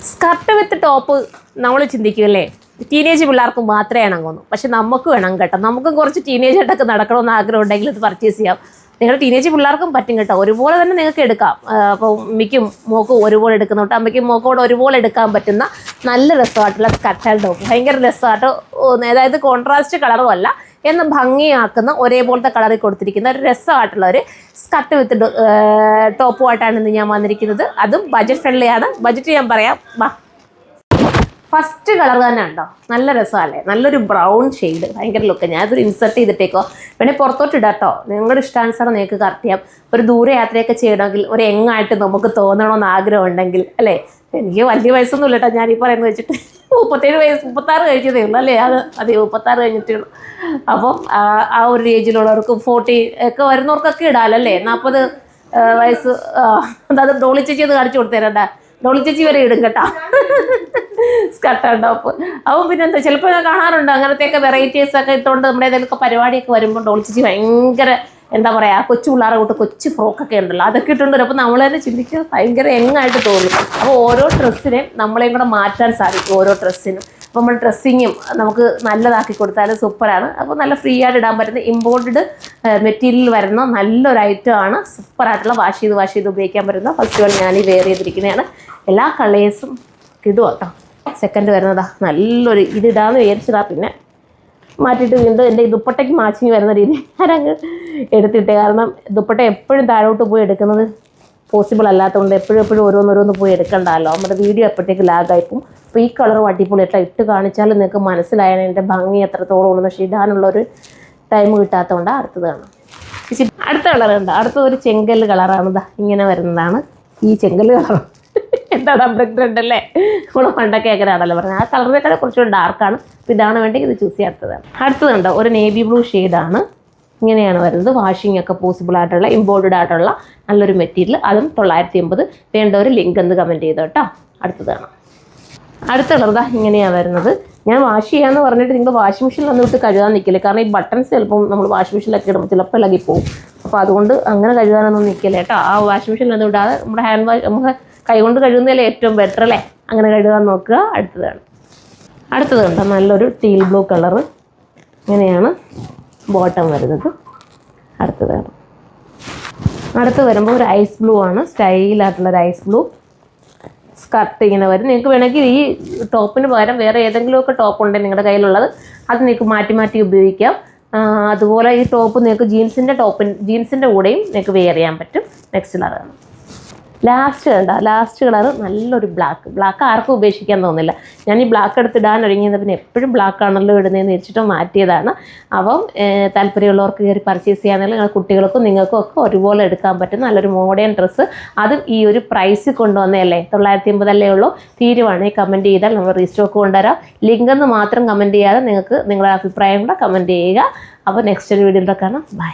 Skirt വിത്ത് top നമ്മൾ ചിന്തിക്കുമല്ലേ, teenage പിള്ളേർക്ക് മാത്രമേ ഇണങ്ങുന്നു. പക്ഷെ നമുക്ക് വേണം കേട്ടോ. നമുക്കും കുറച്ച് ടീനേജ് ആയിട്ടൊക്കെ നടക്കണമെന്ന് ആഗ്രഹം ഉണ്ടെങ്കിൽ ഇത് പർച്ചേസ് ചെയ്യാം. നിങ്ങൾ ടീനേജ് പിള്ളേർക്കും പറ്റും കേട്ടോ. ഒരുപോലെ തന്നെ നിങ്ങൾക്ക് എടുക്കാം. അപ്പോൾ ഉമ്മയ്ക്കും മോക്കും ഒരുപോലെ എടുക്കുന്നുണ്ട്, അമ്മയ്ക്കും മോക്കും കൂടെ ഒരുപോലെ എടുക്കാൻ പറ്റുന്ന നല്ല രസമായിട്ടുള്ള സ്കർട്ട് ആൻഡ് ടോപ്പ്. ഭയങ്കര രസമായിട്ട്, അതായത് കോൺട്രാസ്റ്റ് കളറും അല്ല എന്ന് ഭംഗിയാക്കുന്ന ഒരേപോലത്തെ കളറിൽ കൊടുത്തിരിക്കുന്ന ഒരു രസമായിട്ടുള്ള ഒരു സ്കർട്ട് വിത്ത് ടോപ്പുമായിട്ടാണ് ഇന്ന് ഞാൻ വന്നിരിക്കുന്നത്. അതും ബഡ്ജറ്റ് ഫ്രണ്ട്ലി ആണ്. ബഡ്ജറ്റ് ഞാൻ പറയാം. ഫസ്റ്റ് കളർ തന്നെ ഉണ്ടോ, നല്ല രസമല്ലേ, നല്ലൊരു ബ്രൗൺ ഷെയ്ഡ്, ഭയങ്കര ലുക്ക്. ഞാനതൊരു ഇൻസർട്ട് ചെയ്തിട്ടേക്കോ, വേണേൽ പുറത്തോട്ട് ഇടാട്ടോ, നിങ്ങളുടെ ഇഷ്ടാനുസരണം നിങ്ങൾക്ക് കറക്റ്റ് ചെയ്യാം. ഒരു ദൂരെ യാത്രയൊക്കെ ചെയ്യണമെങ്കിൽ ഒരു എങ്ങായിട്ട് നമുക്ക് തോന്നണമെന്ന് ആഗ്രഹം ഉണ്ടെങ്കിൽ അല്ലേ. എനിക്ക് വലിയ വയസ്സൊന്നുമില്ല കേട്ടോ, ഞാനീ പറയുന്നത് വെച്ചിട്ട് 36 കഴിഞ്ഞതേ ഉള്ളൂ അല്ലേ. അതെ 36 കഴിഞ്ഞിട്ടേ ഉള്ളൂ. അപ്പം ആ ഒരു ഏജിലുള്ളവർക്കും 40 ഒക്കെ വരുന്നവർക്കൊക്കെ ഇടാമല്ലേ. 40 വയസ്സ് അത് ഡോളി ചേച്ചി അത് കാണിച്ചു കൊടുത്തേരണ്ട, ഡോളി ചേച്ചി വരെ ഇടും കേട്ടോ സ്കർട്ട് ആൻഡ് ടോപ്പ്. അപ്പം പിന്നെന്താ, ചിലപ്പോൾ ഞാൻ കാണാറുണ്ട് അങ്ങനത്തെയൊക്കെ വെറൈറ്റീസ് ഒക്കെ ഇട്ടുകൊണ്ട് നമ്മുടെ ഏതെങ്കിലുമൊക്കെ പരിപാടിയൊക്കെ വരുമ്പോൾ ഡോളി ചേച്ചി ഭയങ്കര എന്താ പറയുക, കൊച്ചു പിള്ളേരെ കൂട്ട് കൊച്ചു ഫ്രോക്കൊക്കെ ഉണ്ടല്ലോ, അതൊക്കെ ഇട്ടുകൊണ്ട് വരും. അപ്പോൾ നമ്മൾ തന്നെ ചിന്തിക്കുക ഭയങ്കര എങ്ങായിട്ട് തോന്നും. അപ്പോൾ ഓരോ ഡ്രസ്സിനെയും നമ്മളെയും കൂടെ മാറ്റാൻ സാധിക്കും, ഓരോ ഡ്രസ്സിനും. അപ്പോൾ നമ്മൾ ഡ്രസ്സിങ്ങും നമുക്ക് നല്ലതാക്കി കൊടുത്താൽ സൂപ്പറാണ്. അപ്പോൾ നല്ല ഫ്രീ ആയിട്ട് ഇടാൻ പറ്റുന്ന ഇമ്പോർട്ടഡ് മെറ്റീരിയൽ വരുന്ന നല്ലൊരു ഐറ്റമാണ്. സൂപ്പറായിട്ടുള്ള വാഷ് ചെയ്ത് ഉപയോഗിക്കാൻ പറ്റുന്ന ഫസ്റ്റ് വൺ ഞാൻ ഈ വെയർ ചെയ്തിരിക്കുന്നതാണ്. എല്ലാ കളേഴ്സും ഇടുക കേട്ടോ. സെക്കൻഡ് വരുന്നതാ നല്ലൊരു ഇതിടാന്ന് വിചാരിച്ചതാ, പിന്നെ മാറ്റിയിട്ട് വീണ്ടും എൻ്റെ ഈ ദുപ്പട്ടയ്ക്ക് മാച്ചിങ് വരുന്ന രീതി ഞാനങ്ങ് എടുത്തിട്ടേ. കാരണം ദുപ്പട്ട എപ്പോഴും താഴോട്ട് പോയി എടുക്കുന്നത് പോസിബിൾ അല്ലാത്തതുകൊണ്ട് എപ്പോഴും ഓരോന്നോരോന്ന് പോയി എടുക്കണ്ടല്ലോ, നമ്മുടെ വീഡിയോ എപ്പോഴത്തേക്ക് ലാഗായിപ്പോവും. അപ്പോൾ ഈ കളറും അടിപൊളിയായിട്ട് ഇട്ട് കാണിച്ചാലും നിങ്ങൾക്ക് മനസ്സിലായാൽ എൻ്റെ ഭംഗി എത്രത്തോളം ഉണ്ടെന്ന്. പക്ഷേ ഇടാനുള്ളൊരു ടൈം കിട്ടാത്തതുകൊണ്ടാണ് അടുത്തത് കാണാം. അടുത്ത കളറുണ്ട്, അടുത്ത ഒരു ചെങ്കല്ല് കളറാണ്. ഇങ്ങനെ വരുന്നതാണ് ഈ ചെങ്കല്ല് കളർ. എന്താണ് ബ്രെഡ് അല്ലേ, നമ്മൾ പണ്ടൊക്കെ അങ്ങനെയാണല്ലോ പറഞ്ഞത്. ആ കളറിനേക്കാൾ കുറച്ചുകൂടി ഡാർക്കാണ്. ഇതാണ് വേണ്ടെങ്കിൽ ഇത് ചൂസ് ചെയ്യാത്തതാണ്. അടുത്തതുണ്ട് ഒരു നേവി ബ്ലൂ ഷെയ്ഡാണ്. ഇങ്ങനെയാണ് വരുന്നത്. വാഷിംഗ് ഒക്കെ പോസിബിൾ ആയിട്ടുള്ള ഇമ്പോർട്ടഡ് ആയിട്ടുള്ള നല്ലൊരു മെറ്റീരിയൽ. അതും 980. വേണ്ടവർ ലിങ്ക് എന്ന് കമൻറ്റ് ചെയ്തോ കേട്ടോ. അടുത്തതാണ് അടുത്ത കളർ. ഇങ്ങനെയാണ് വരുന്നത്. ഞാൻ വാഷ് ചെയ്യാമെന്ന് പറഞ്ഞിട്ട് നിങ്ങൾ വാഷിംഗ് മെഷീനിലൊന്നും ഇട്ട് കഴുകാൻ നിൽക്കില്ല. കാരണം ഈ ബട്ടൺസ് ചിലപ്പം നമ്മൾ വാഷിംഗ് മെഷീനിലൊക്കെ ഇടുമ്പോൾ ചിലപ്പോൾ ഇളകിപ്പോവും. അപ്പോൾ അതുകൊണ്ട് അങ്ങനെ കഴുകാനൊന്നും നിൽക്കില്ല കേട്ടോ. ആ വാഷിംഗ് മെഷീനിലൊന്നും ഇടാതെ നമ്മുടെ ഹാൻഡ് വാഷ് നമുക്ക് കൈകൊണ്ട് കഴുകുന്നതല്ലേ ഏറ്റവും ബെറ്റർ അല്ലേ, അങ്ങനെ കഴുകാൻ നോക്കുക. അടുത്തത് കണ്ടോ, നല്ലൊരു ടീൽ ബ്ലൂ കളറ്. ഇങ്ങനെയാണ് ബോട്ടം വരുന്നത്. അടുത്ത് വരുമ്പോൾ ഒരു ഐസ് ബ്ലൂ ആണ്, സ്റ്റൈലായിട്ടുള്ളൊരു ഐസ് ബ്ലൂ സ്കർട്ട് ഇങ്ങനെ വരും. നിങ്ങൾക്ക് വേണമെങ്കിൽ ഈ ടോപ്പിന് പകരം വേറെ ഏതെങ്കിലുമൊക്കെ ടോപ്പ് ഉണ്ടെങ്കിൽ നിങ്ങളുടെ കയ്യിലുള്ളത് അത് നിങ്ങൾക്ക് മാറ്റി ഉപയോഗിക്കാം. അതുപോലെ ഈ ടോപ്പ് നിങ്ങൾക്ക് ജീൻസിൻ്റെ കൂടെയും നിങ്ങൾക്ക് വെയർ ചെയ്യാൻ പറ്റും. നെക്സ്റ്റ് കളറാണ് ലാസ്റ്റ് കളർ നല്ലൊരു ബ്ലാക്ക് ആർക്കും ഉപേക്ഷിക്കാൻ തോന്നില്ല. ഞാൻ ഈ ബ്ലാക്ക് എടുത്തിടാൻ ഒരുങ്ങിയത് പിന്നെ എപ്പോഴും ബ്ലാക്ക് ആണല്ലോ ഇടുന്നതെന്ന് വെച്ചിട്ട് മാറ്റിയതാണ്. അപ്പം താല്പര്യമുള്ളവർക്ക് കയറി പർച്ചേസ് ചെയ്യാമെങ്കിൽ നിങ്ങൾ കുട്ടികൾക്കും നിങ്ങൾക്കും ഒക്കെ ഒരുപോലെ എടുക്കാൻ പറ്റും നല്ലൊരു മോഡേൺ ഡ്രസ്സ്. അതും ഈ ഒരു പ്രൈസിൽ കൊണ്ടുവന്നതല്ലേ, 980 ഉള്ളൂ. തീരുവാണെങ്കിൽ കമൻറ്റ് ചെയ്താൽ നമ്മൾ റീസ്റ്റോക്ക് കൊണ്ടുവരാം. ലിങ്ക് എന്ന് മാത്രം കമൻറ്റ് ചെയ്യാതെ നിങ്ങൾക്ക് നിങ്ങളുടെ അഭിപ്രായം കൂടെ കമൻറ്റ് ചെയ്യുക. അപ്പോൾ നെക്സ്റ്റ് ഒരു വീഡിയോയിൽ കാണാം. ബൈ.